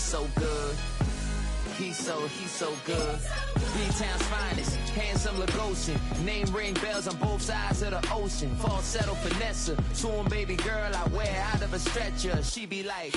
so good. He's so good. B-Town's finest, handsome Lagosian. Name ring bells on both sides of the ocean. Falsetto finesse, swoon baby girl I wear out of a stretcher. She be like...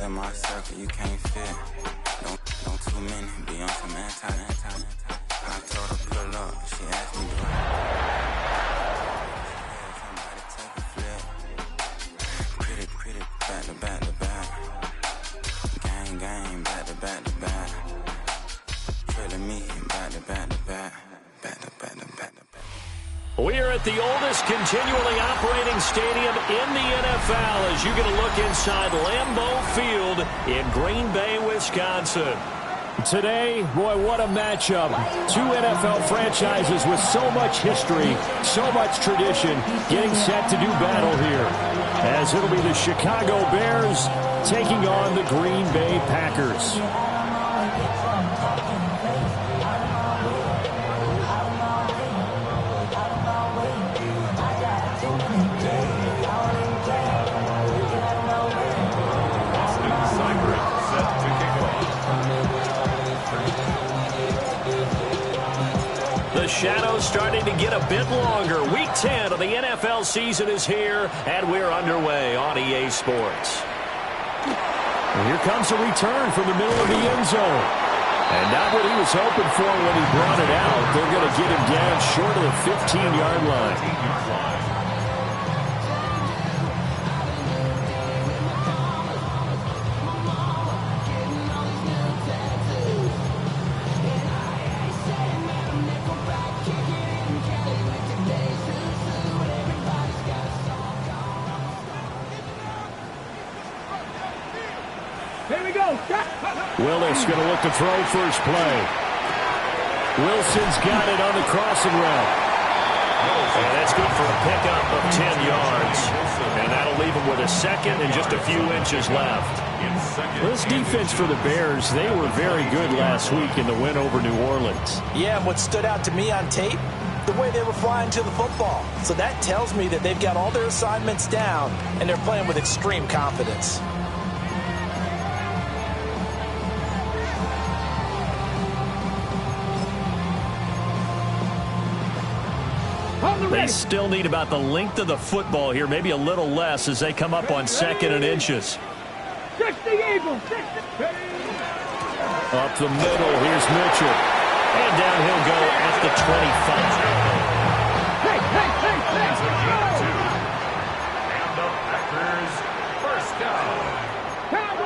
In my circle, you can't fit. Don't too many be on some anti. I told her pull up, she asked me do somebody take a flip. Pretty, back to back. Gang, back to back. Trailing me, back to back. We are at the oldest continually operating stadium in the NFL as you get a look inside Lambeau Field in Green Bay, Wisconsin. Today, boy, what a matchup. Two NFL franchises with so much history, so much tradition, getting set to do battle here. As it'll be the Chicago Bears taking on the Green Bay Packers. Shadows starting to get a bit longer. Week 10 of the NFL season is here, and we're underway on EA Sports. And here comes a return from the middle of the end zone. And not what he was hoping for when he brought it out. They're going to get him down short of the 15-yard line. Willis going to look to throw first play. Wilson's got it on the crossing route. And that's good for a pickup of 10 yards. And that'll leave him with a second and just a few inches left. Well, this defense for the Bears, they were very good last week in the win over New Orleans. Yeah, and what stood out to me on tape, the way they were flying to the football. So that tells me that they've got all their assignments down, and they're playing with extreme confidence. They still need about the length of the football here, maybe a little less as they come up on second and inches. Up the middle, here's Mitchell. And down he'll go at the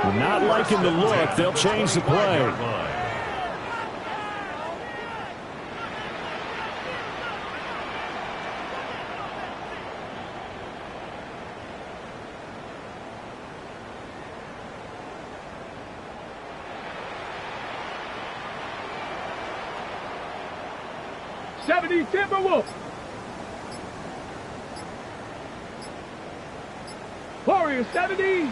25. Not liking the look, they'll change the play. Timberwolves. Warriors 70.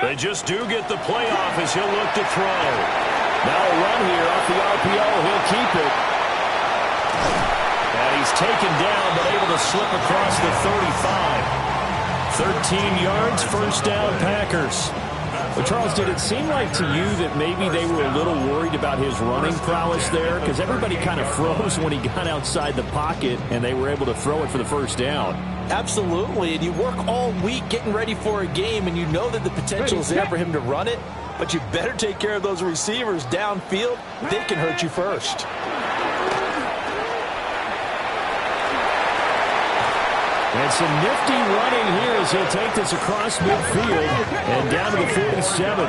They just do get the playoff as he'll look to throw. Now a run here off the RPO. He'll keep it. And he's taken down but able to slip across the 35. 13 yards, first down Packers. Well, Charles, did it seem like to you that maybe they were a little worried about his running prowess there? Because everybody kind of froze when he got outside the pocket, and they were able to throw it for the first down. Absolutely, and you work all week getting ready for a game, and you know that the potential is there for him to run it, but you better take care of those receivers downfield. They can hurt you first. And some nifty running here as he'll take this across midfield and down to the 47.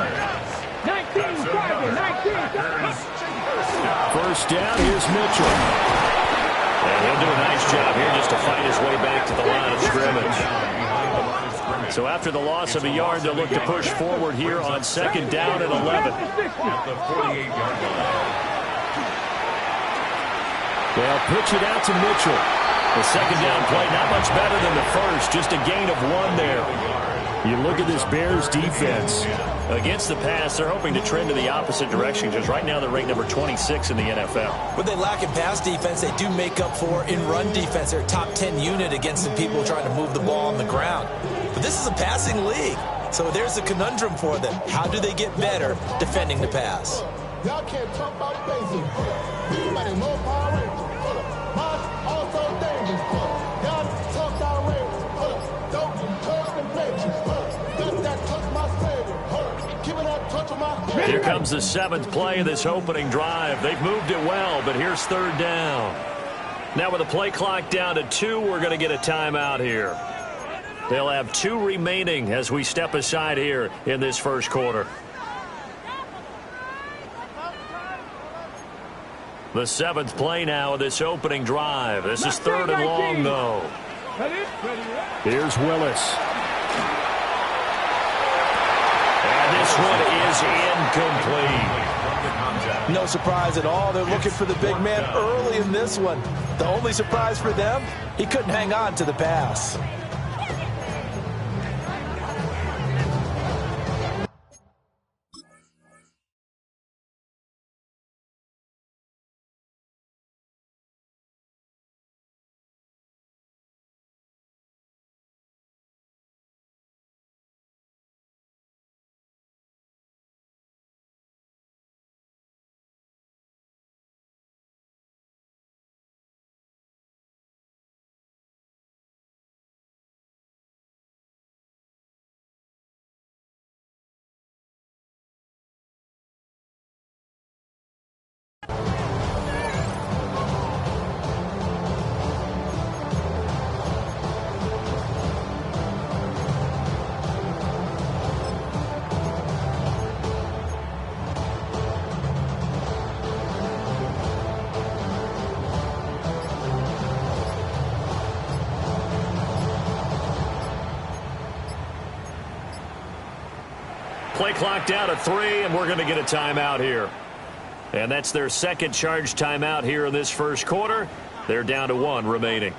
19, First down, here's Mitchell. And he'll do a nice job here just to fight his way back to the line of scrimmage. So after the loss of a yard, they'll look to push forward here on 2nd down and 11. At the 48-yard line. They'll pitch it out to Mitchell. The 2nd down play, not much better than the first, just a gain of 1 there. You look at this Bears defense. Against the pass, they're hoping to trend in the opposite direction because right now they're ranked number 26 in the NFL. What they lack in pass defense, they do make up for in run defense. They're a top 10 unit against some people trying to move the ball on the ground. But this is a passing league, so there's a conundrum for them. How do they get better defending the pass? Y'all can't talk about basic. Anybody more Power Rangers? Hold up. Mars also dangerous. Y'all talk Power Rangers. Hold up. Don't touch the benches. Hold up. Got that touch my savior. Hold up. Keep it that touch of my savior. Here comes the 7th play of this opening drive. They've moved it well, but here's 3rd down. Now with the play clock down to 2, we're going to get a timeout here. They'll have 2 remaining as we step aside here in this first quarter. The 7th play now of this opening drive. This is 3rd and long, though. Here's Willis. And this one is incomplete. No surprise at all. They're looking for the big man early in this one. The only surprise for them, he couldn't hang on to the pass. Play clock down to 3, and we're going to get a timeout here. And that's their 2nd charge timeout here in this first quarter. They're down to 1 remaining.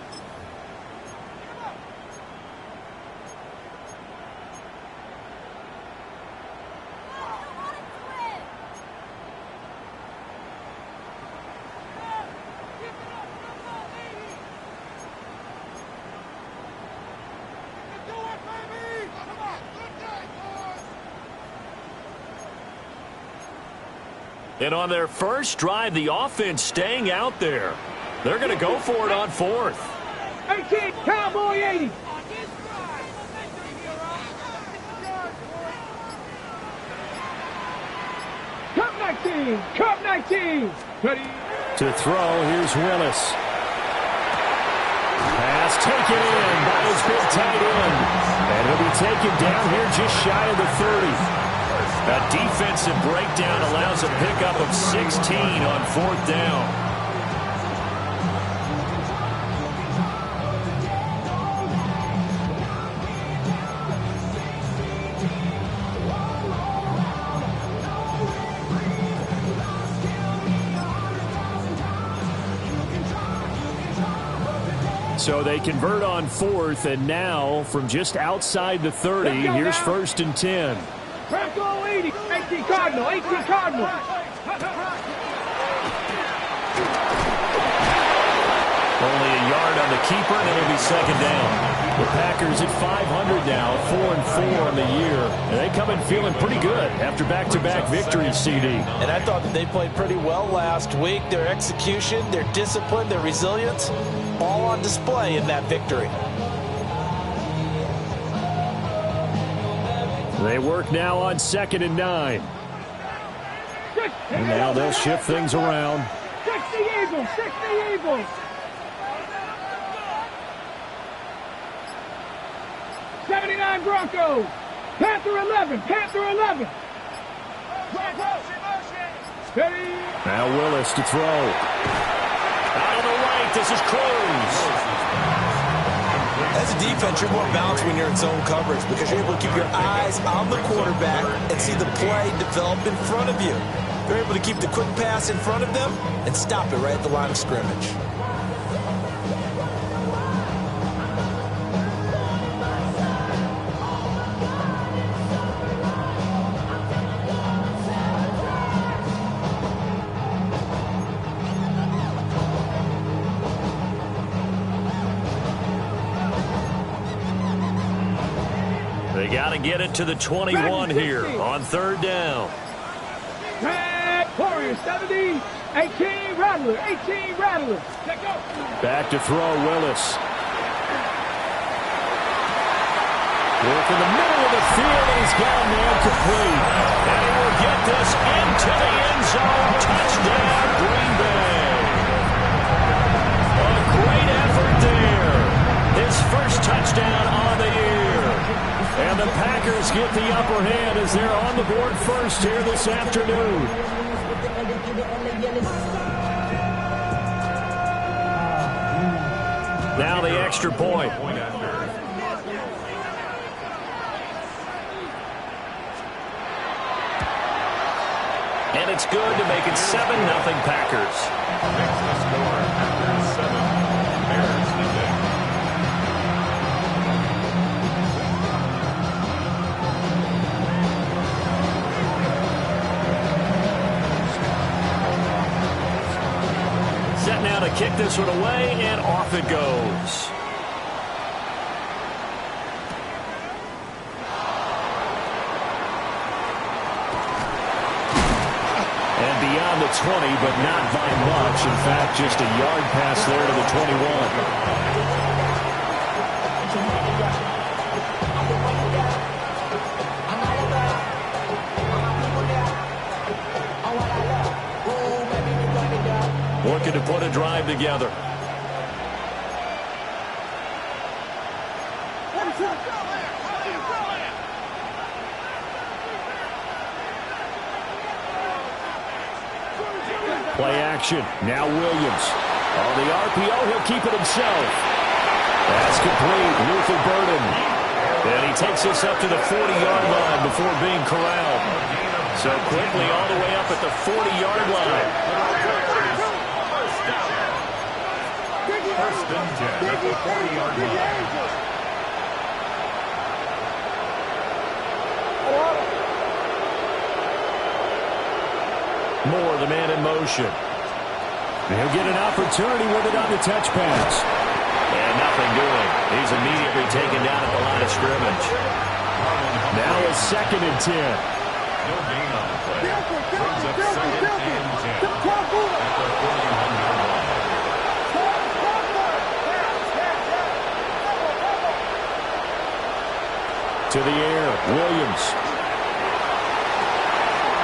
And on their first drive, the offense staying out there. They're going to go for it on 4th. 18, Cowboy 80. Cup 19, Cup 19. Ready. To throw, here's Willis. Pass taken in by his big tight end. And he'll be taken down here just shy of the 30. A defensive breakdown allows a pickup of 16 on 4th down. So they convert on 4th, and now from just outside the 30, here's 1st and 10. Bronco 80, 18 Cardinal, 18 Cardinal. Only a yard on the keeper, and it'll be 2nd down. The Packers at 500 now, 4-4 on the year. And they come in feeling pretty good after back-to-back victories, CD. And I thought that they played pretty well last week. Their execution, their discipline, their resilience, all on display in that victory. They work now on 2nd and 9. And now they'll shift things around. 60 Eagles, 60 Eagles. 79 Broncos. Panther 11, Panther 11. Ready. Now Willis to throw. Out of the right, this is Cruz. As a defense, you're more balanced when you're in zone coverage because you're able to keep your eyes on the quarterback and see the play develop in front of you. You're able to keep the quick pass in front of them and stop it right at the line of scrimmage. They got to get it to the 21 here on third down. Warriors 70, 18 Rattler, 18 Rattler. Back to throw, Willis. Work in the middle of the field, and he's got a man complete. And he will get this into the end zone. Touchdown, Green Bay. A great effort there. His first touchdown on the year. And the Packers get the upper hand as they're on the board first here this afternoon. Now the extra point. And it's good to make it 7-0 Packers. Makes the score after 7. Bears lead. Set now to kick this one away, and off it goes. And beyond the 20, but not by much. In fact, just a yard pass there to the 21. Looking to put a drive together. Play action. Now Williams. On the RPO, he'll keep it himself. That's complete. Luther Burden. And he takes this up to the 40-yard line before being corralled. So quickly all the way up at the 40-yard line. First and 10 at the 40-yard line. Moore, the man in motion. He'll get an opportunity with it on the touch pass. And nothing doing. He's immediately taken down at the line of scrimmage. Now a 2nd and 10. No gain on the play. Brings up 2nd and 10 at the 41-yard line. To the air, Williams.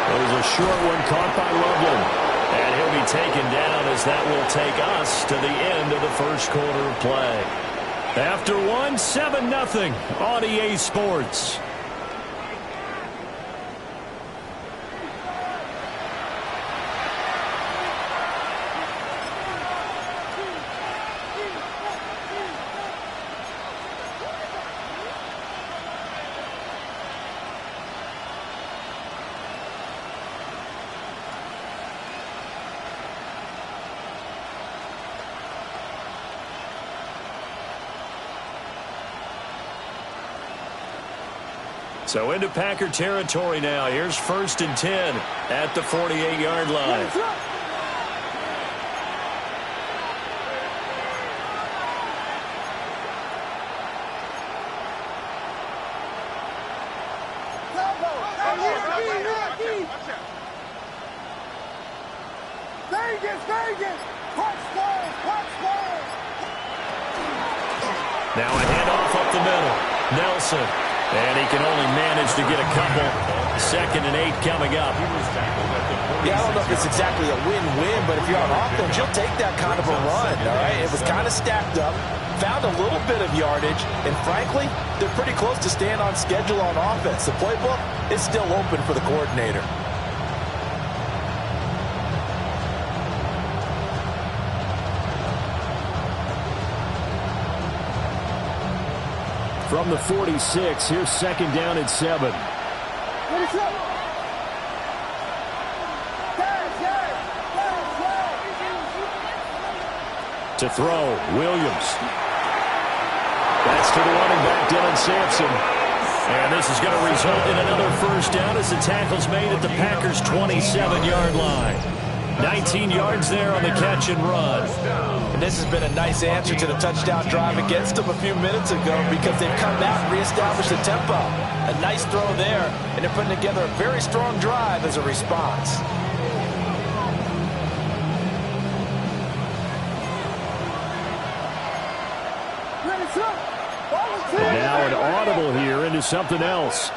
It was a short one caught by Loveland. And he'll be taken down as that will take us to the end of the first quarter of play. After one, 7-0 on EA Sports. So into Packer territory now. Here's 1st and 10 at the 48-yard line. Now a handoff up the middle. Nelson. And he can only manage to get a couple. 2nd and 8 coming up. Yeah, I don't know if it's exactly a win-win, but if you're on offense, you'll take that kind of a run, all right? It was kind of stacked up, found a little bit of yardage, and frankly, they're pretty close to staying on schedule on offense. The playbook is still open for the coordinator. From the 46, here's second down and 7. To throw, Williams. That's to the running back, Dylan Sampson. And this is going to result in another first down as the tackle's made at the Packers' 27-yard line. 19 yards there on the catch and run. And this has been a nice answer to the touchdown drive against them a few minutes ago because they've come back and reestablished the tempo. A nice throw there, and they're putting together a very strong drive as a response. Now an audible here into something else.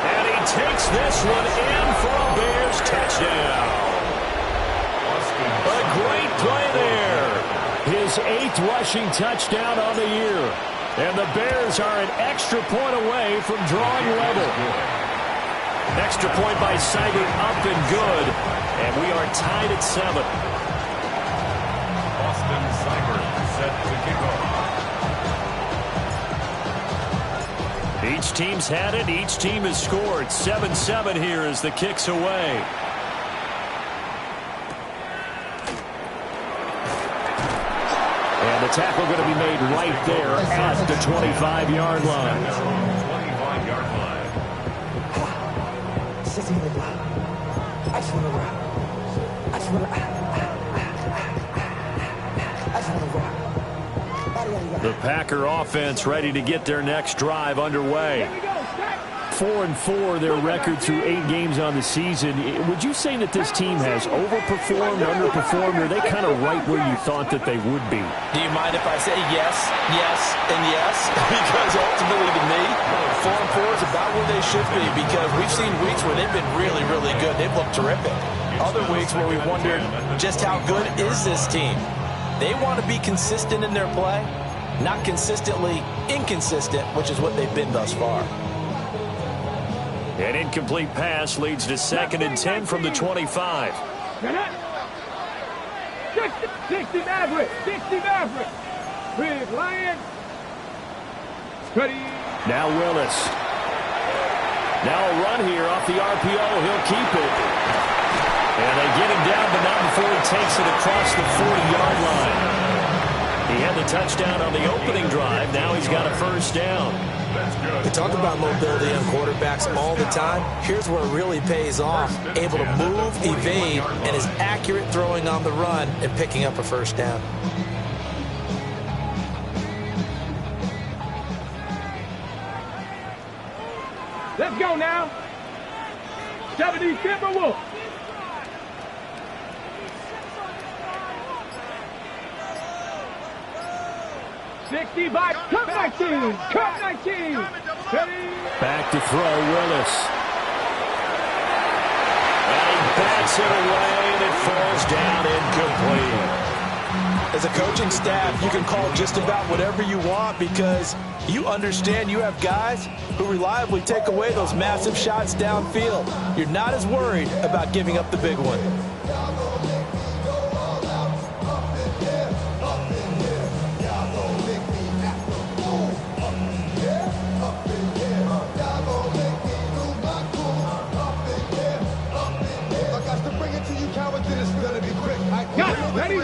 And he takes this one in for a Bears touchdown. A great play there. His 8th rushing touchdown on the year. And the Bears are an extra point away from drawing level. Extra point by Seibert up and good. And we are tied at 7. Austin Seibert set to kick off. Each team's had it. Each team has scored. 7-7 here as the kick's away. And the tackle going to be made right there at the 25-yard line. 25-yard line. The Packer offense ready to get their next drive underway. 4-4 their record through 8 games on the season. Would you say that this team has overperformed, underperformed, or are they kind of right where you thought that they would be? Do you mind if I say yes, yes, and yes? Because ultimately to me, 4-4 is about where they should be because we've seen weeks where they've been really, really good. They've looked terrific. Other weeks where we wondered just how good is this team? They want to be consistent in their play, not consistently inconsistent, which is what they've been thus far. An incomplete pass leads to 2nd and 10 from the 25. 60 Maverick. 60 Maverick. Big Lion. Ready. Now Willis. Now a run here off the RPO. He'll keep it. And they get him down, but not before he takes it across the 40-yard line. He had the touchdown on the opening drive. Now he's got a first down. We talk about mobility on quarterbacks all the time. Here's where it really pays off. Able to move, evade, and is accurate throwing on the run and picking up a first down. Let's go now. 70 Timberwolves. Cut 19. Cut 19. Back to throw, Willis. And he backs it away, and it falls down incomplete. As a coaching staff, you can call just about whatever you want because you understand you have guys who reliably take away those massive shots downfield. You're not as worried about giving up the big one.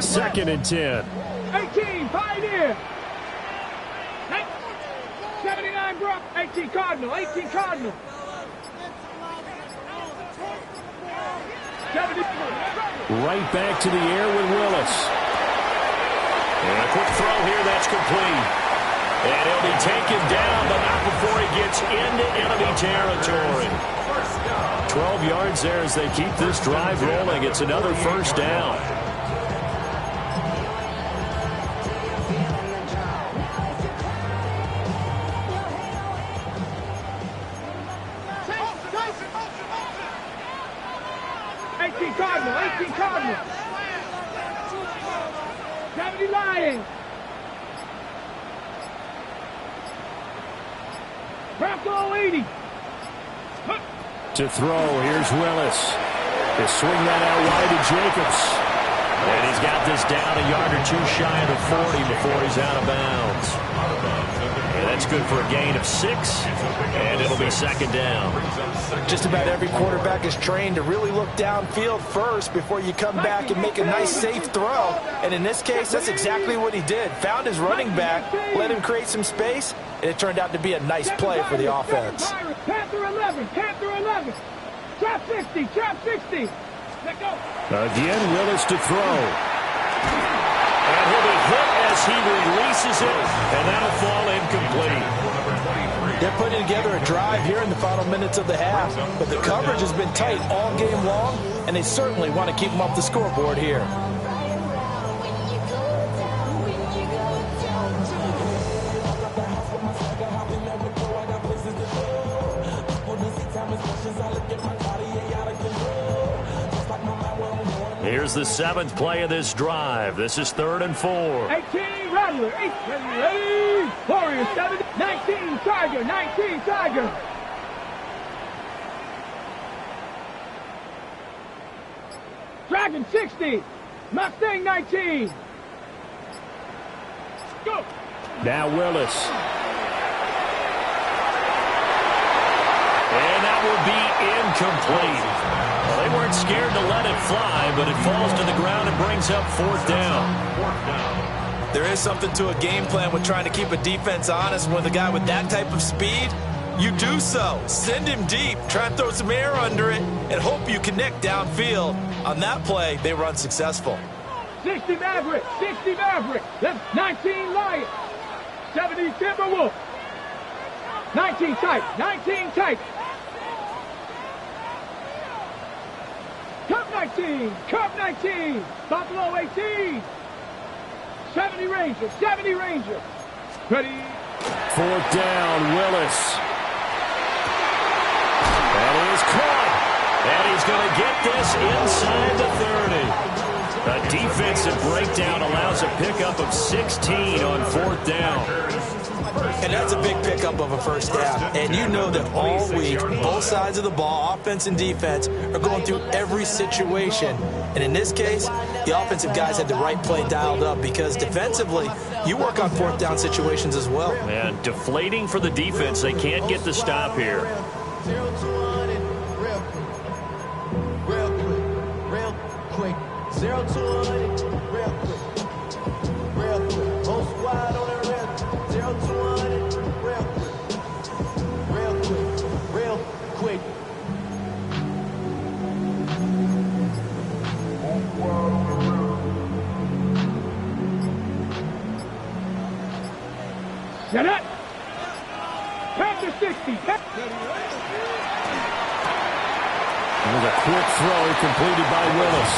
Second and 10. 18, Pioneer. 79, Brock. 18, Cardinal. 18, Cardinal. 70. Right back to the air with Willis. And a quick throw here, that's complete. And he'll be taken down, but not before he gets into enemy territory. 12 yards there as they keep this drive rolling. It's another first down. Cardinal. 70 Lions. Bronco 80. To throw, here's Willis. They swing that out wide to Jacobs. And he's got this down a yard or two shy of the 40 before he's out of bounds. And that's good for a gain of 6, and it'll be second down. Just about every quarterback is trained to really look downfield first before you come back and make a nice, safe throw. And in this case, that's exactly what he did. Found his running back, let him create some space, and it turned out to be a nice play for the offense. Panther 11, Panther 11. Trap 60, trap 60. Let go. Again, Willis to throw. And he'll be hit as he releases it, and that'll fall incomplete. They're putting together a drive here in the final minutes of the half, but the coverage has been tight all game long, and they certainly want to keep them off the scoreboard here. Here's the 7th play of this drive. This is 3rd and 4. 18, Rattler. 18, Warrior 7, 19, Tiger, 19, Tiger. Dragon 60, Mustang 19. Go. Now Willis. And that will be incomplete. Well, they weren't scared to let it fly, but it falls to the ground and brings up 4th down. There is something to a game plan with trying to keep a defense honest. With a guy with that type of speed, you do so. Send him deep, try and throw some air under it, and hope you connect downfield. On that play, they were unsuccessful. 60 Maverick, 60 Maverick. That's 19 Lion, 70 Timberwolf. 19 tight, 19 tight. Cup 19, Cup 19, Buffalo 18, 70 Ranger, 70 Ranger. Ready? 4th down, Willis. And he is caught. And he's going to get this inside the 30. A defensive breakdown allows a pickup of 16 on 4th down. And that's a big pickup of a first down. And you know that all week, both sides of the ball, offense and defense, are going through every situation. And in this case, the offensive guys had the right play dialed up because defensively, you work on 4th down situations as well. And deflating for the defense. They can't get the stop here. 0-200, real quick. 0-200, real quick. Whole squad on it, real 0-200, real quick. Shut up. Panther 60. It was a quick throw completed by Willis.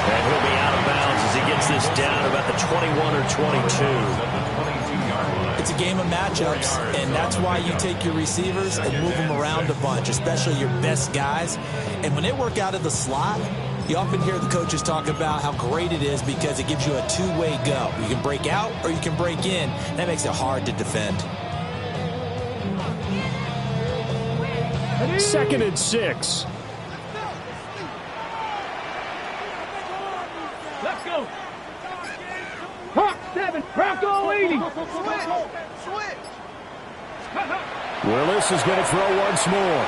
And he'll be out of bounds as he gets this down about the 21 or 22. It's a game of matchups, and that's why you take your receivers and move them around a bunch, especially your best guys. And when they work out of the slot, you often hear the coaches talk about how great it is because it gives you a two-way go. You can break out or you can break in. That makes it hard to defend. 2nd and 6. Let's go. Hawk 7, Bronco 80. Willis is going to throw once more.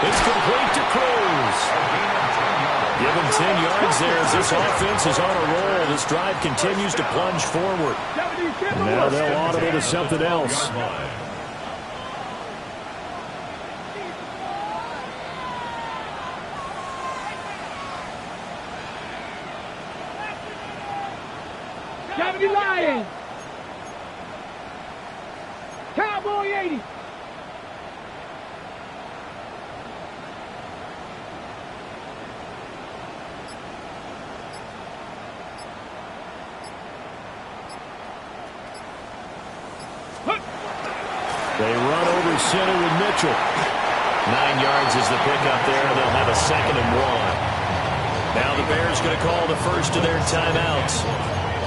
It's complete to Cruz. Give him 10 yards there as this offense is on a roll. This drive continues to plunge forward. And now they'll audible to something else. Lions. Cowboy 80. They run over center with Mitchell. 9 yards is the pickup there, and they'll have a 2nd and 1. Now the Bears going to call the first of their timeouts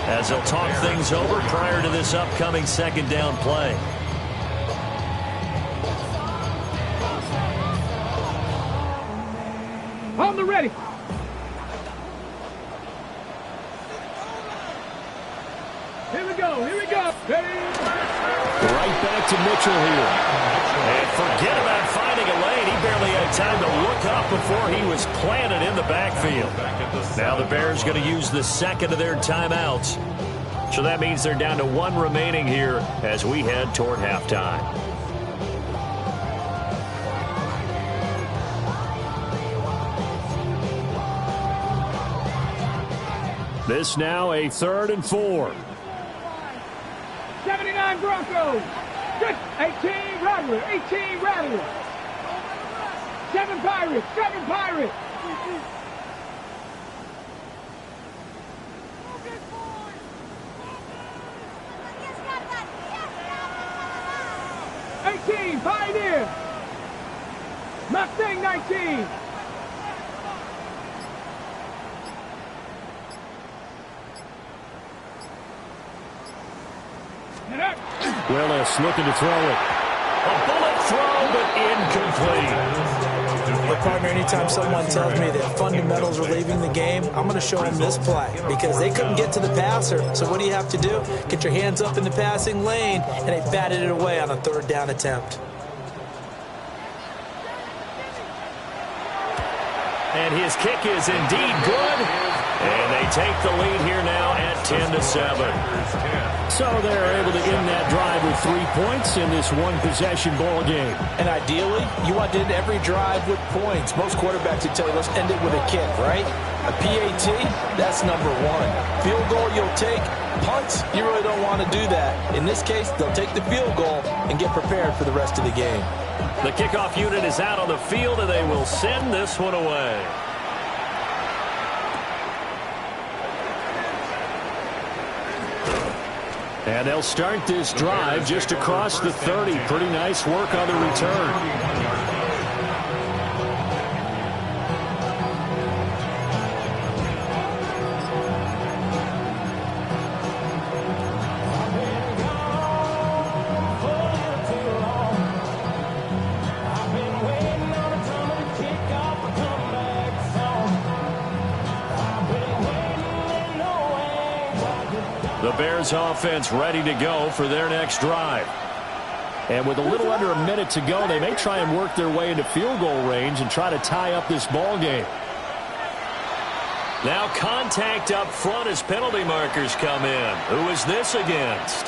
as they'll talk things over prior to this upcoming 2nd down play. On the ready. Here we go. Here we go. Right back to Mitchell here. And forget about finding a lane. He barely had time to look up before he was planted in the backfield. Now the Bears going to use the second of their timeouts. So that means they're down to one remaining here as we head toward halftime. This now a 3rd and 4. 79 Broncos. 18 Rattler. 18 Rattler. 7 Pirates. 7 Pirates. Pioneer. Mustang 19. Willis looking to throw it. A bullet throw, but incomplete. Well, partner, anytime someone tells me that fundamentals are leaving the game, I'm going to show them this play because they couldn't get to the passer. So what do you have to do? Get your hands up in the passing lane, and they batted it away on a 3rd down attempt. And his kick is indeed good. And they take the lead here now at 10-7. So they're able to end that drive with 3 points in this one-possession ball game. And ideally, you want to end every drive with points. Most quarterbacks would tell you, let's end it with a kick, right? A PAT, that's number 1. Field goal you'll take. Punts, you really don't want to do that. In this case, they'll take the field goal and get prepared for the rest of the game. The kickoff unit is out on the field, and they will send this one away. And they'll start this drive just across the 30. Pretty nice work on the return. The Bears offense ready to go for their next drive. And with a little under a minute to go, they may try and work their way into field goal range and try to tie up this ball game. Now contact up front as penalty markers come in. Who is this against?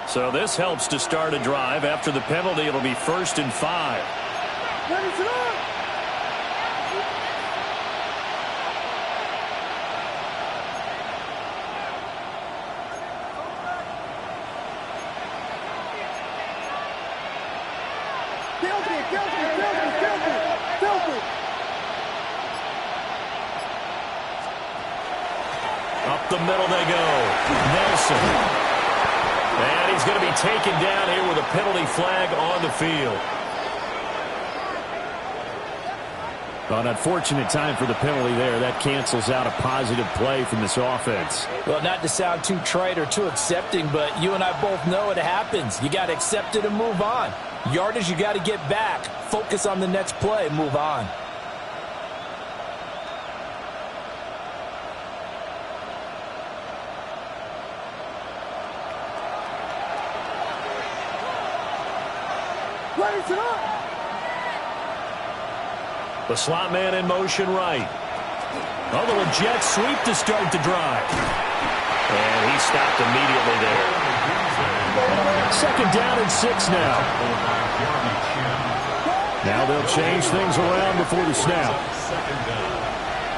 So this helps to start a drive. After the penalty, it'll be 1st and 5. Up the middle they go. Nelson. And he's going to be taken down here with a penalty flag on the field. An unfortunate time for the penalty there. That cancels out a positive play from this offense. Well, not to sound too trite or too accepting, but you and I both know it happens. You got to accept it and move on. Yardage, you got to get back. Focus on the next play. Move on. The slot man in motion right. A little jet sweep to start the drive. And he stopped immediately there. 2nd down and 6 now. Now they'll change things around before the snap. 2nd down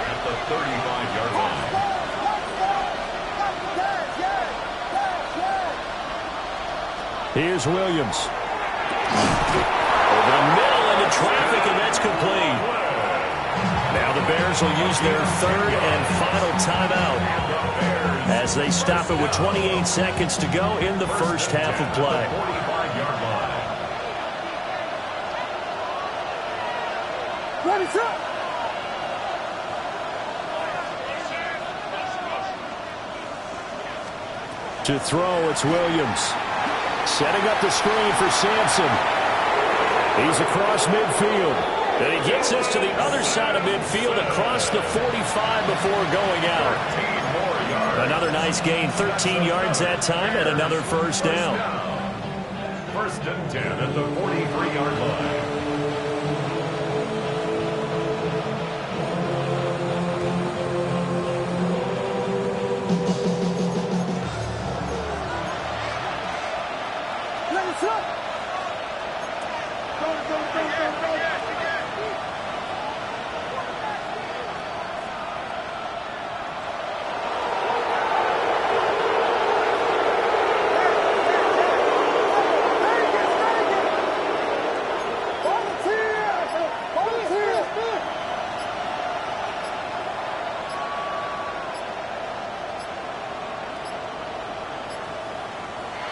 at the 35-yard line. Here's Williams. Over the middle into traffic, and that's complete. Now the Bears will use their 3rd and final timeout as they stop it with 28 seconds to go in the first half of play. Ready, set. To throw, it's Williams. Setting up the screen for Sampson. He's across midfield. And he gets this to the other side of midfield across the 45 before going out. Another nice gain, 13 yards that time, and another first down. First and 10 at the 43-yard line.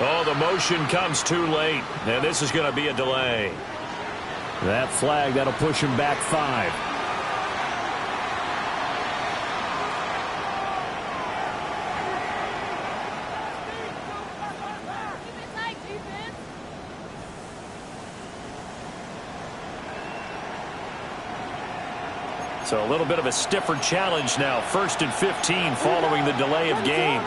Oh, the motion comes too late, and this is going to be a delay. That flag, that'll push him back 5. So a little bit of a stiffer challenge now. 1st and 15 following the delay of game.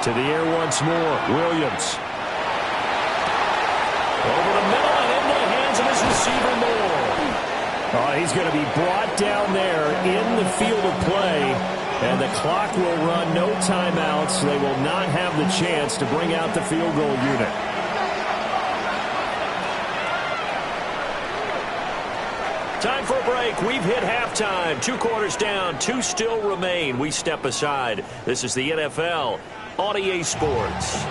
To the air once more, Williams. Over the middle and into the hands of his receiver Moore. Oh, he's going to be brought down there in the field of play, and the clock will run, no timeouts. They will not have the chance to bring out the field goal unit. Time for a break. We've hit halftime. 2 quarters down, 2 still remain. We step aside. This is the NFL on EA Sports.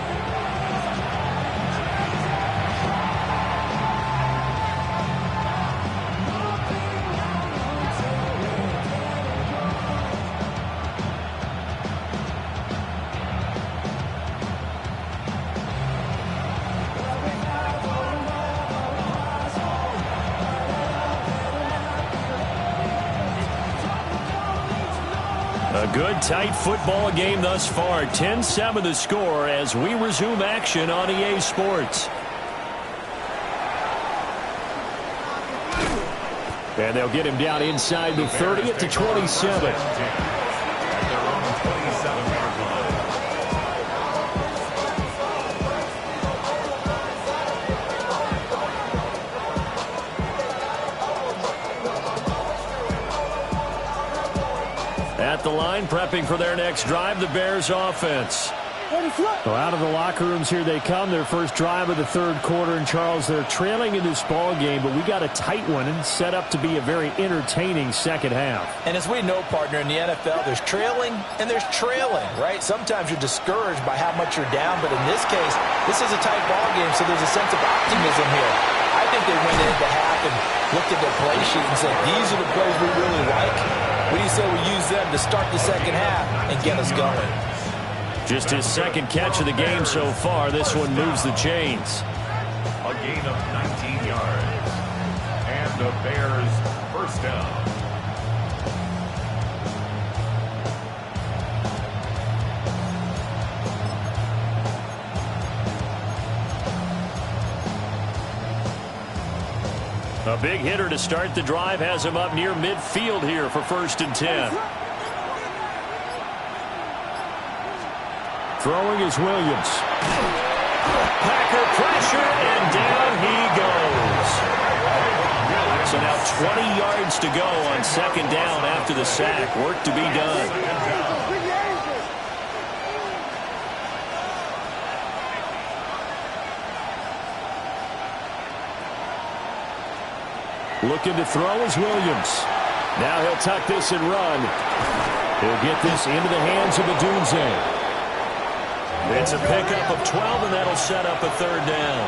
A good, tight football game thus far. 10-7 the score as we resume action on EA Sports. And they'll get him down inside the 30 at the 27. At the line, prepping for their next drive, the Bears offense. So out of the locker rooms here they come, their first drive of the 3rd quarter. And Charles, they're trailing in this ball game, but we got a tight one and set up to be a very entertaining second half. And as we know, partner, in the NFL, there's trailing and there's trailing, right? Sometimes you're discouraged by how much you're down, but in this case, this is a tight ball game, so there's a sense of optimism here. I think they went into half and looked at their play sheet and said, these are the plays we really like. What do you say we use them to start the second half and get us going? Just his 2nd catch of the game so far. This one moves the chains. A gain of 19 yards. And the Bears first down. A big hitter to start the drive has him up near midfield here for 1st and 10. Throwing is Williams. Packer pressure, and down he goes. So now 20 yards to go on 2nd down after the sack. Work to be done. Looking to throw is Williams. Now he'll tuck this and run. He'll get this into the hands of Odunze. It's a pickup of 12, and that'll set up a 3rd down.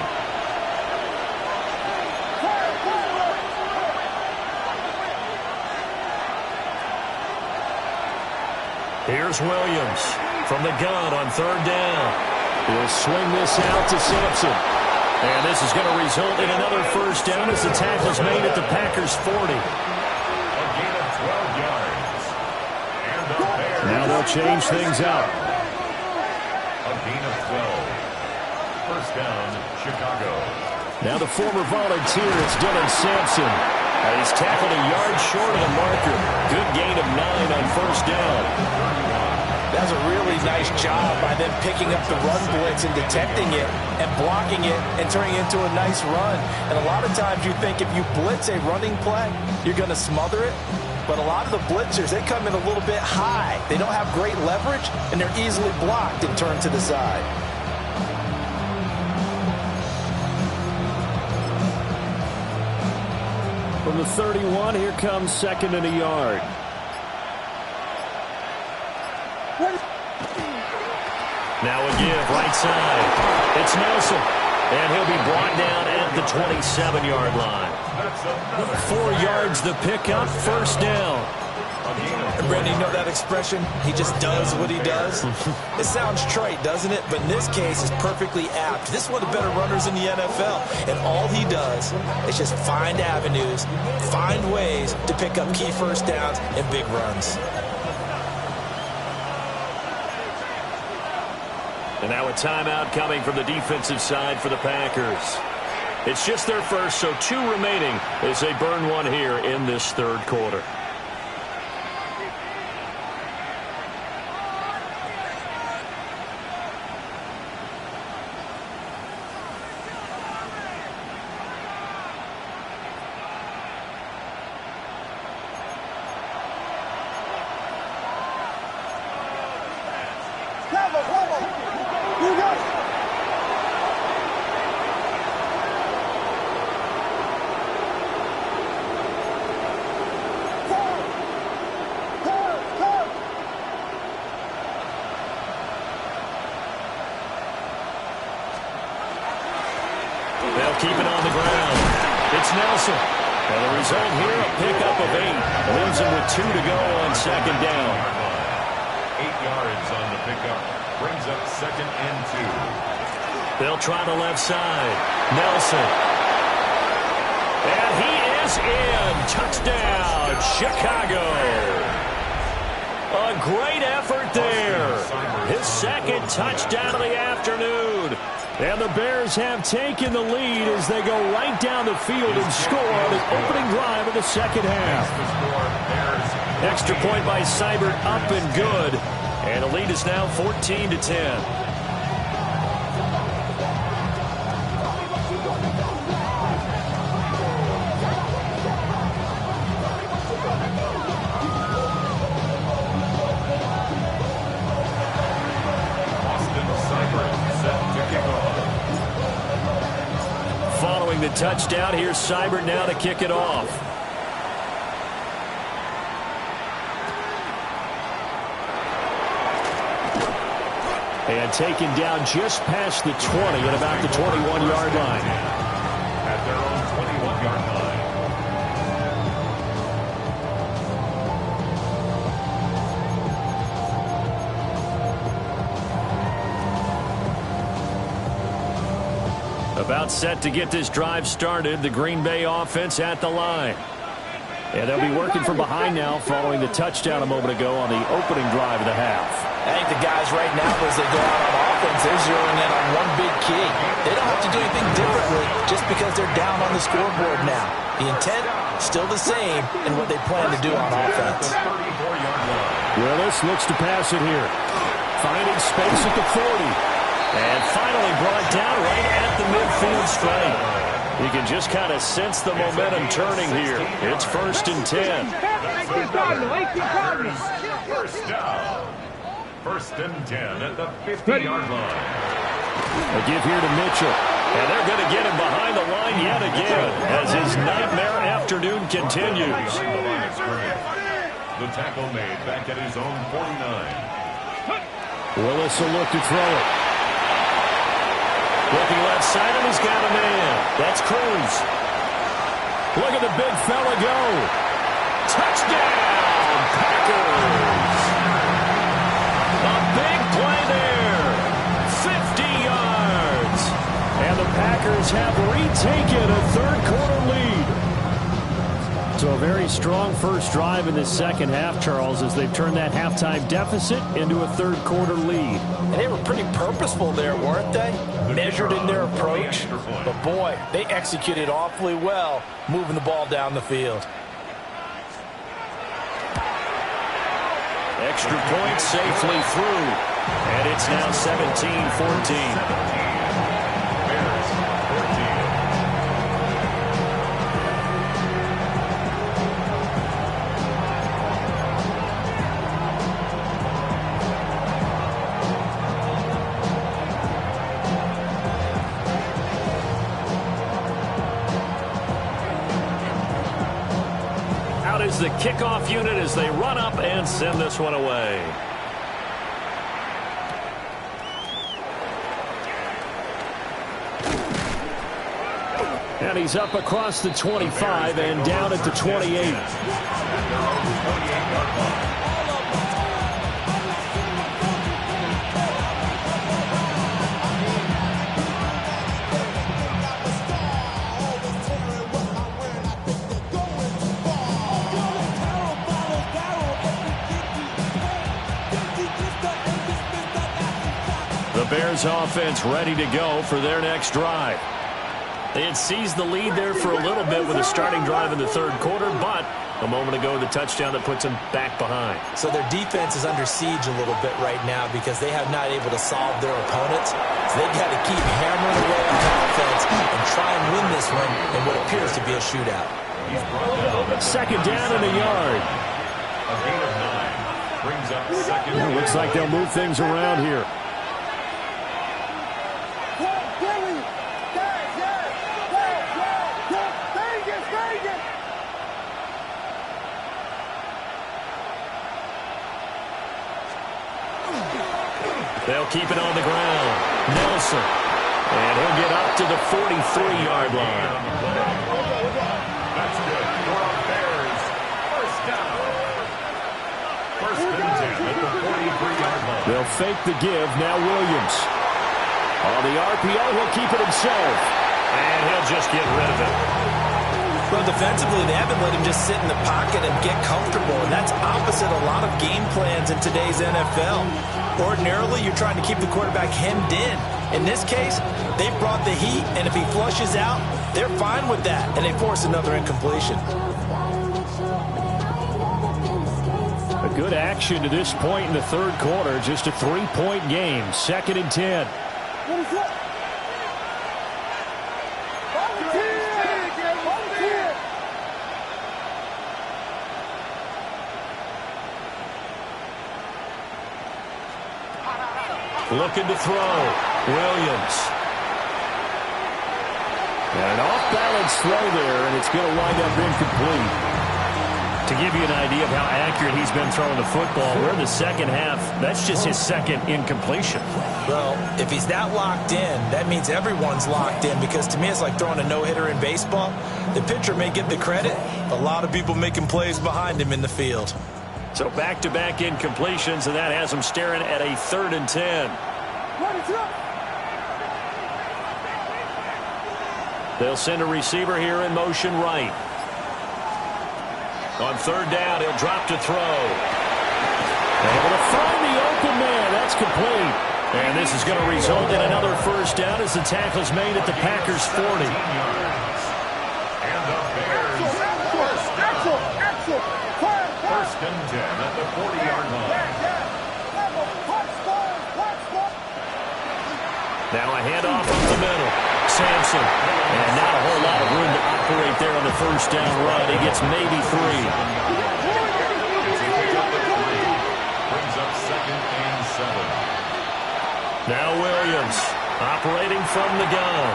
Here's Williams. from the gun on third down. He'll swing this out to Sampson. And this is going to result in another first down as the tackle's made at the Packers' 40. A gain of 12 yards. And the Bears. Now they'll change things up. A gain of 12. First down, Chicago. Now the former volunteer, it's Dylan Sampson. He's tackled a yard short of the marker. Good gain of 9 on first down. That's a really nice job by them picking up the run blitz and detecting it and blocking it and turning it into a nice run. And a lot of times you think if you blitz a running play, you're going to smother it. But a lot of the blitzers, they come in a little bit high. They don't have great leverage, and they're easily blocked and turned to the side. From the 31, here comes second and a yard. Now again, right side. It's Nelson. And he'll be brought down at the 27-yard line. 4 yards the pickup, first down. And Brandon, you know that expression? He just does what he does. It sounds trite, doesn't it? But in this case, it's perfectly apt. This is one of the better runners in the NFL. And all he does is just find avenues, find ways to pick up key first downs and big runs. And now a timeout coming from the defensive side for the Packers. It's just their first, so 2 remaining as they burn one here in this third quarter. They'll keep it on the ground. It's Nelson. And the result here, a pickup of 8. Leaves him with 2 to go on second down. 8 yards on the pickup. Brings up second and 2. They'll try the left side. Nelson. And he is in. Touchdown, Chicago. A great effort there. His second touchdown of the afternoon. And the Bears have taken the lead as they go right down the field and score on the opening drive of the second half. Extra point by Seibert, up and good. And the lead is now 14-10. Following the touchdown, here's Seibert now to kick it off. And taken down just past the 20 at about the 21-yard line. At their own 21-yard line. About set to get this drive started, the Green Bay offense at the line. And they'll be working from behind now following the touchdown a moment ago on the opening drive of the half. I think the guys right now, as they go out on offense, they're zeroing in on one big key. They don't have to do anything differently just because they're down on the scoreboard now. The intent, still the same in what they plan to do on offense. Willis looks to pass it here. Finding space at the 40. And finally brought down right at the midfield stripe. You can just kind of sense the momentum turning here. It's 1st and 10. First down. 1st and 10 at the 50-yard line. A give here to Mitchell. And they're going to get him behind the line yet again as his nightmare afternoon continues. The tackle made back at his own 49. Willis will look to throw it. Looking left side, and he's got a man. That's Cruz. Look at the big fella go. Touchdown, Packers. A big play Packers have retaken a third-quarter lead. So a very strong first drive in the second half, Charles, as they've turned that halftime deficit into a third-quarter lead. And they were pretty purposeful there, weren't they? Measured in their approach. But, boy, they executed awfully well moving the ball down the field. Extra point safely through. And it's now 17-14. Bears 14. Out is the kickoff unit as they run up and send this one away. And he's up across the 25 and down at the 28. The Bears offense ready to go for their next drive. They had seized the lead there for a little bit with a starting drive in the third quarter, but a moment ago the touchdown that puts them back behind. So their defense is under siege a little bit right now because they have not able to solve their opponents. So they've got to keep hammering away on offense and try and win this one in what appears to be a shootout. Second down and a yard. A gain of 9 brings up second. It looks like they'll move things around here. They'll keep it on the ground. Nelson. And he'll get up to the 43-yard line. That's good for our Bears. First down. First and 10 at the 43-yard line. They'll fake the give. Now Williams. On the RPO, he'll keep it himself. And he'll just get rid of it. Well, defensively, they haven't let him just sit in the pocket and get comfortable, and that's opposite a lot of game plans in today's NFL. Ordinarily, you're trying to keep the quarterback hemmed in. In this case, they've brought the heat, and if he flushes out, they're fine with that, and they force another incompletion. A good action to this point in the third quarter. Just a 3-point game. Second and 10. Looking to throw. Williams. And an off-balance throw there, and it's going to wind up incomplete. To give you an idea of how accurate he's been throwing the football, we're in the second half. That's just his second incompletion. Well, if he's that locked in, that means everyone's locked in, because to me it's like throwing a no-hitter in baseball. The pitcher may get the credit, a lot of people making plays behind him in the field. So back-to-back incompletions, and that has them staring at a 3rd and 10. They'll send a receiver here in motion right. On third down, he'll drop to throw. Able to find the open man. That's complete. And this is going to result in another first down as the tackle's made at the Packers' 40. And the Bears first and 10 at the 40-yard line. Now a handoff up the middle. Sampson. And not a whole lot of room to operate there on the first down run. He gets maybe 3. Brings up second and 7. Now Williams operating from the gun.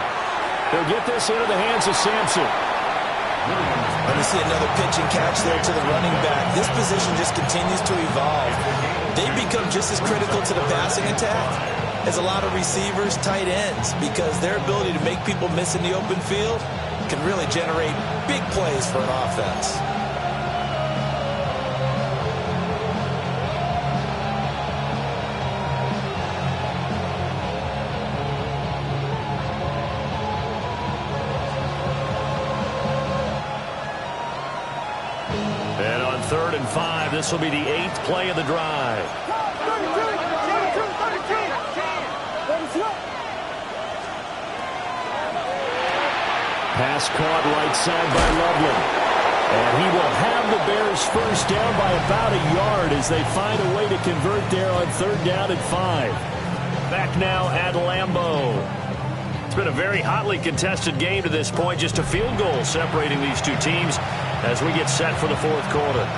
He'll get this into the hands of Sampson. And you see another pitch and catch there to the running back. This position just continues to evolve. They become just as critical to the passing attack as a lot of receivers, tight ends, because their ability to make people miss in the open field can really generate big plays for an offense. 3rd and 5. This will be the 8th play of the drive. Pass caught right side by Loveland. And he will have the Bears first down by about a yard as they find a way to convert there on 3rd down and 5. Back now at Lambeau. It's been a very hotly contested game to this point. Just a field goal separating these two teams as we get set for the 4th quarter.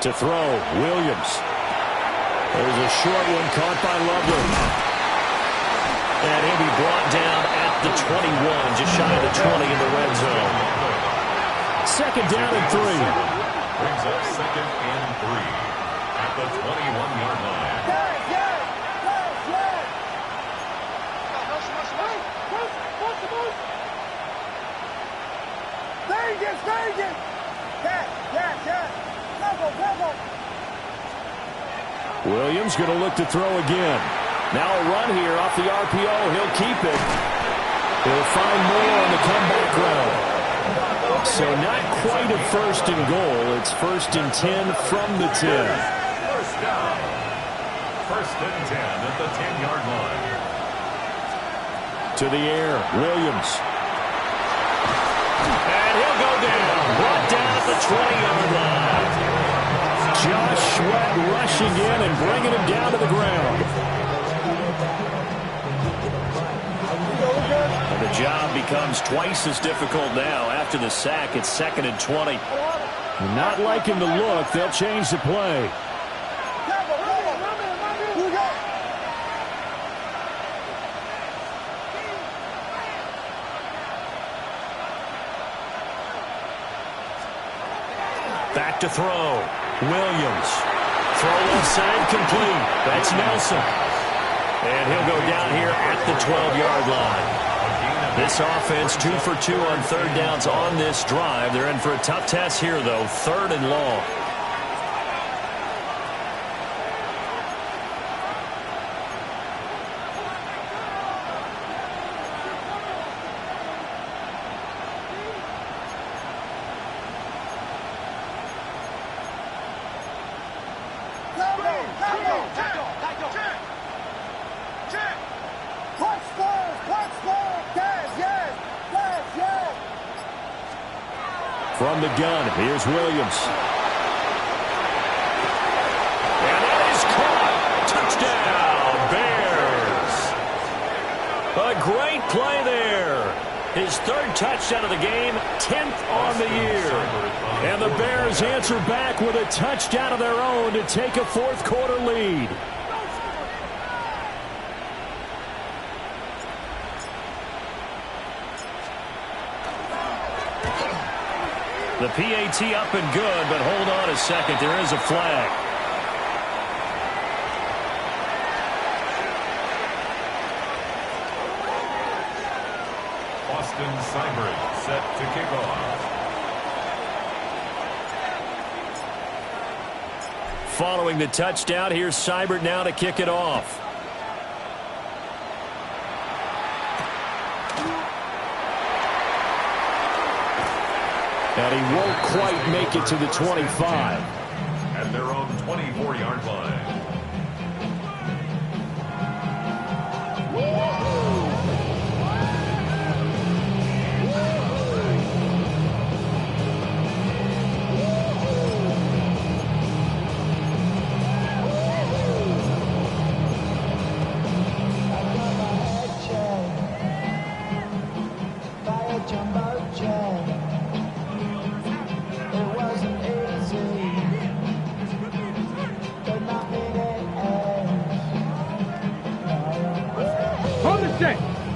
To throw, Williams. There's a short one caught by Loveland. And he'll be brought down at the 21, just shy of the 20 in the red zone. 2nd down and 3. Brings up 2nd and 3 at the 21-yard line. Williams going to look to throw again. Now a run here off the RPO. He'll keep it. He'll find more on the comeback route. So not quite a 1st and goal. It's 1st and 10 from the 10. First down. 1st and 10 at the 10-yard line. To the air, Williams. And he'll go down. Brought down at the 20-yard line. Josh Sweat rushing in and bringing him down to the ground. And the job becomes twice as difficult now after the sack. It's 2nd and 20. Not liking the look. They'll change the play. Back to throw. Williams. Throw left side complete. That's Nelson. And he'll go down here at the 12-yard line. This offense 2 for 2 on 3rd downs on this drive. They're in for a tough test here, though. 3rd and long. From the gun, here's Williams. And that is caught. Touchdown, Bears. A great play there. His 3rd touchdown of the game, 10th on the year. And the Bears answer back with a touchdown of their own to take a 4th quarter lead. The PAT up and good, but hold on a second. There is a flag. Austin Seibert set to kick off. Following the touchdown, here's Seibert now to kick it off. And he won't quite make it to the 25. At their own 24-yard line.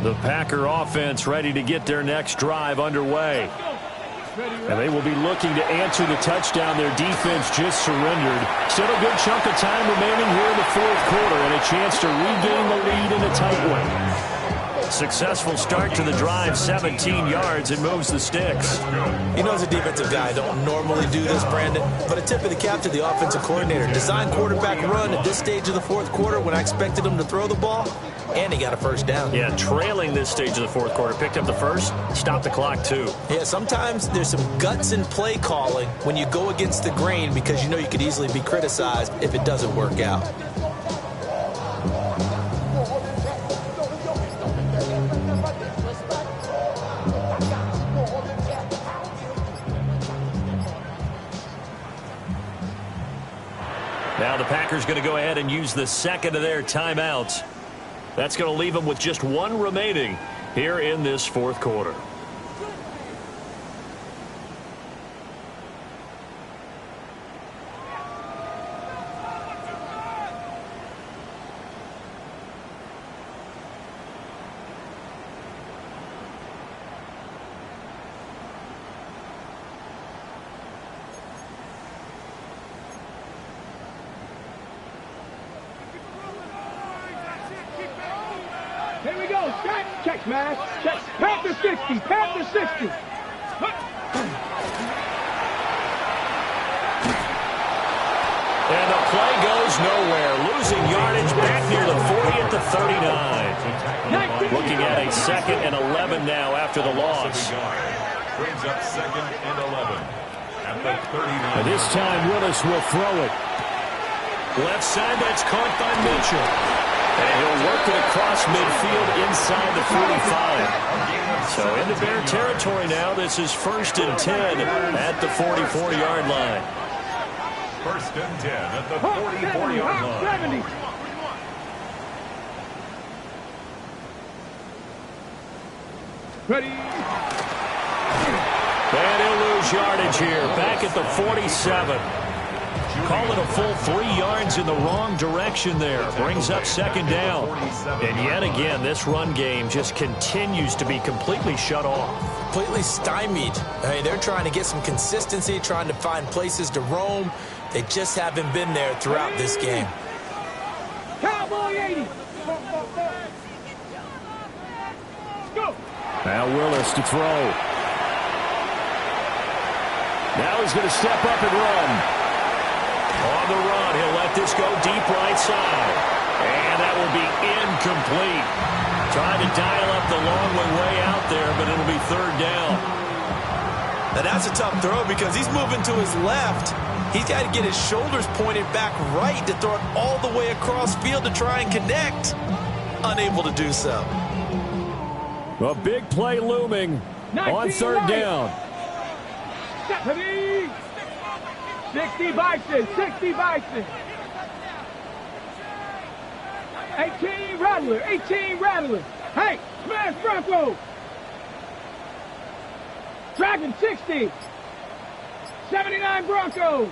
The Packer offense ready to get their next drive underway. And they will be looking to answer the touchdown their defense just surrendered. Still a good chunk of time remaining here in the fourth quarter and a chance to regain the lead in a tight one. Successful start to the drive, 17 yards, and moves the sticks. You know, as a defensive guy, I don't normally do this, Brandon, but a tip of the cap to the offensive coordinator. Design quarterback run at this stage of the fourth quarter when I expected him to throw the ball, and he got a first down. Yeah, trailing this stage of the fourth quarter. Picked up the first, stopped the clock too. Yeah, sometimes there's some guts in play calling when you go against the grain because you know you could easily be criticized if it doesn't work out. Now the Packers going to go ahead and use the second of their timeouts. That's going to leave them with just one remaining here in this fourth quarter. Here we go. Check, smash. Check. Panther 60. Panther 60. And the play goes nowhere. Losing yardage back near the 40 at the 39. Looking at a 2nd and 11 now after the loss. Brings up 2nd and 11 at the 39. And this time Willis will throw it. Left side, that's caught by Mitchell. And he'll work it across midfield inside the 45. So into Bear territory now. This is 1st and 10 at the 44-yard line. 1st and 10 at the 44-yard line. 70. Ready. And he'll lose yardage here. Back at the 47. Call it a full 3 yards in the wrong direction there. Brings up 2nd down. And yet again, this run game just continues to be completely shut off. Completely stymied. I mean, they're trying to get some consistency, trying to find places to roam. They just haven't been there throughout this game. Cowboy 80. Go. Now Willis to throw. Now he's going to step up and run. On the run, he'll let this go deep right side. And that will be incomplete. Trying to dial up the long way out there, but it'll be 3rd down. Now that's a tough throw because he's moving to his left. He's got to get his shoulders pointed back right to throw it all the way across field to try and connect. Unable to do so. A big play looming on 3rd down. 70. 60 Bison. 60 Bison. 18 Rattler. 18 Rattler. Hey, smash Bronco. Dragon 60. 79 Broncos.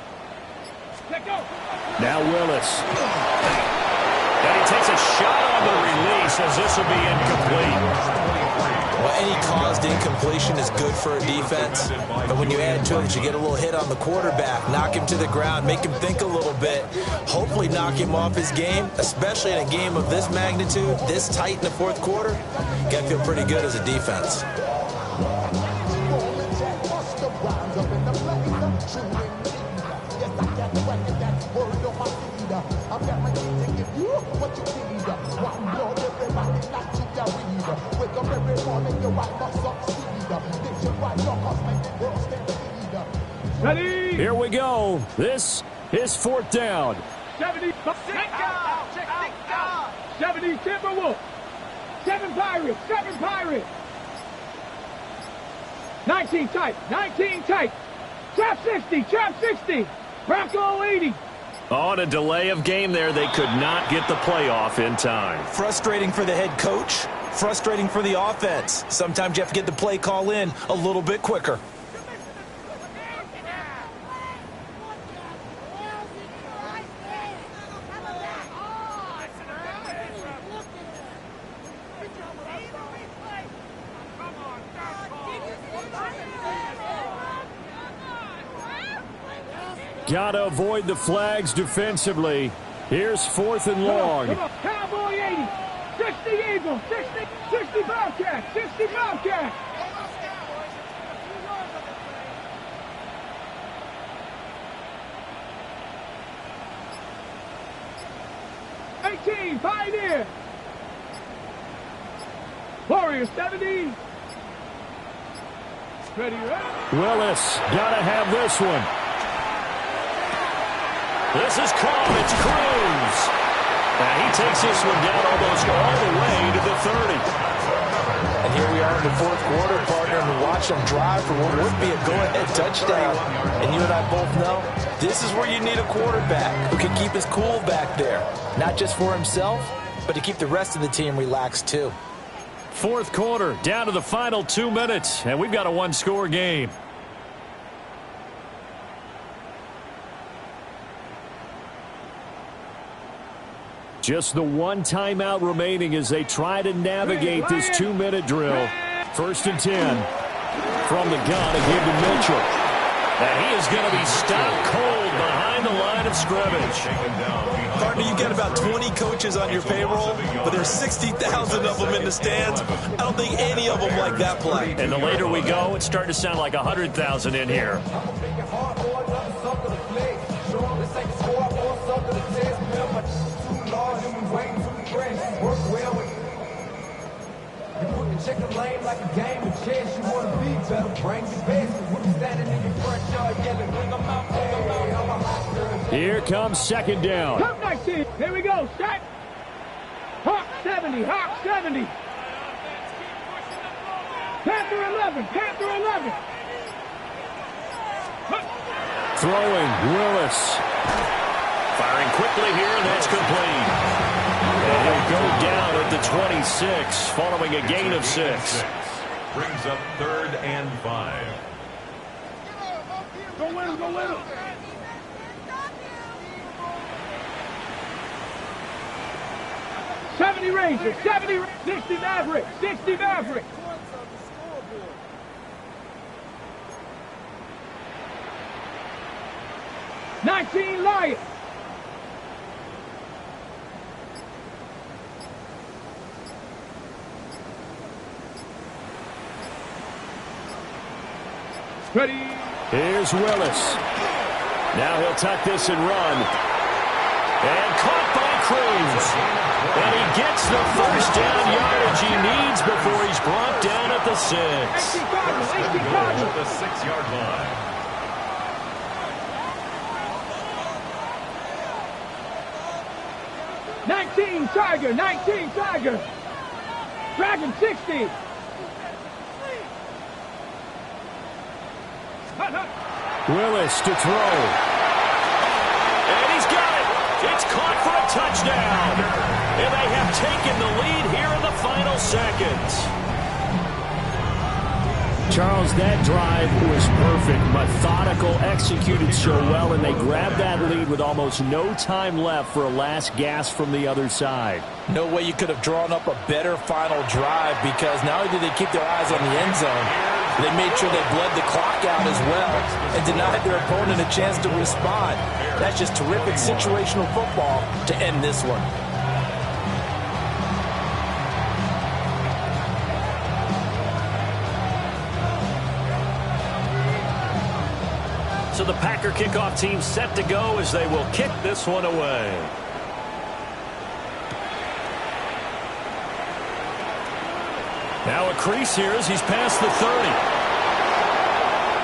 Let go. Now Willis. And he takes a shot on the release as this will be incomplete. Well, any caused incompletion is good for a defense. But when you add to it, you get a little hit on the quarterback, knock him to the ground, make him think a little bit, hopefully knock him off his game, especially in a game of this magnitude, this tight in the fourth quarter. You got to feel pretty good as a defense. Ready? Here we go. This is 4th down. 70 Timberwolf. 7 Pirates. 7 Pirates. 19 tight. 19 tight. Trap 60. Trap 60. Bronco 80. On a delay of game there, they could not get the playoff in time. Frustrating for the head coach. Frustrating for the offense. Sometimes you have to get the play call in a little bit quicker. got to avoid the flags defensively. Here's 4th and long. Come on. Cowboy 80. 60 Eagles. 60 Bobcats. 60 Bobcats. Pioneer. Warriors 70. Ready, Willis got to have this one. This is caught. It's Cruz. Now he takes this one down almost all the way to the 30. And here we are in the 4th quarter, partner, and watch them drive for what would be a go-ahead touchdown. And you and I both know this is where you need a quarterback who can keep his cool back there. Not just for himself, but to keep the rest of the team relaxed too. 4th quarter, down to the final 2 minutes, and we've got a one-score game. Just the one timeout remaining as they try to navigate this 2-minute drill. 1st and 10 from the gun again to Mitchell. And he is going to be stopped cold behind the line of scrimmage. Partner, you got about 20 coaches on your payroll, but there's 60,000 of them in the stands. I don't think any of them like that play. And the later we go, it's starting to sound like 100,000 in here. Chicken lane like a game of chess. You want to be better, bring your best. We'll be standing in your front yard yelling, bring them out, bring them out. I'm a hot girl. Here comes 2nd down. Come 19. Here we go. Set. Hawk 70. Hawk 70. Panther 11. Panther 11. Throwing, Willis. Firing quickly here, and that's complete. And he'll go down at the 26, following a gain of 6. Brings up 3rd and 5. Go win him, go win him. $70 Rangers, 60 Mavericks, 60 Mavericks. $19 Lions. Ready. Here's Willis. Now he'll tuck this and run. And caught by Cruz. And he gets the first down yardage he needs before he's brought down at the 6. At the 6-yard line. Tiger, 19 Tiger. Dragon 60. Willis to throw. And he's got it. It's caught for a touchdown. And they have taken the lead here in the final seconds. Charles, that drive was perfect. Methodical, executed so well, and they grabbed that lead with almost no time left for a last gasp from the other side. No way you could have drawn up a better final drive, because not only did they keep their eyes on the end zone, they made sure they bled the clock out as well and denied their opponent a chance to respond. That's just terrific situational football to end this one. So the Packer kickoff team set to go as they will kick this one away. Now a crease here as he's past the 30.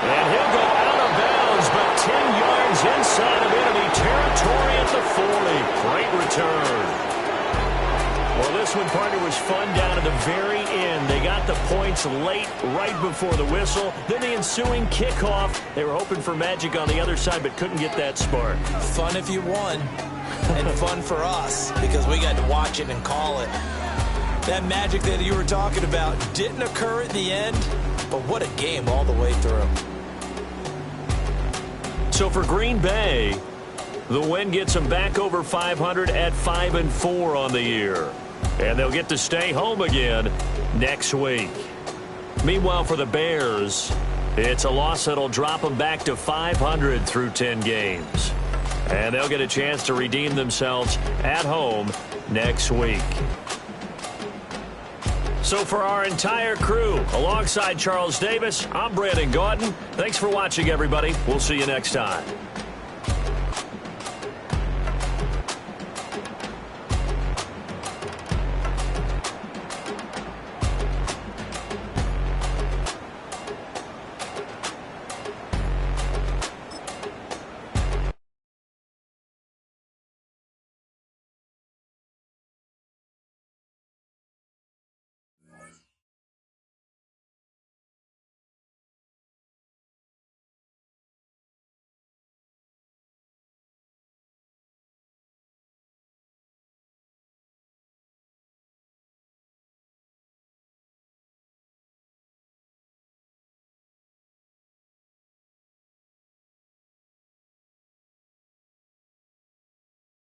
And he'll go out of bounds, but 10 yards inside of enemy territory at the 40. Great return. Well, this one, partner, was fun down to the very end. They got the points late, right before the whistle. Then the ensuing kickoff. They were hoping for magic on the other side, but couldn't get that spark. Fun if you won, and fun for us, because we got to watch it and call it. That magic that you were talking about didn't occur at the end, but what a game all the way through. So for Green Bay, the win gets them back over 500 at 5-4 on the year. And they'll get to stay home again next week. Meanwhile, for the Bears, it's a loss that'll drop them back to 500 through 10 games. And they'll get a chance to redeem themselves at home next week. So for our entire crew, alongside Charles Davis, I'm Brandon Gaudin. Thanks for watching, everybody. We'll see you next time.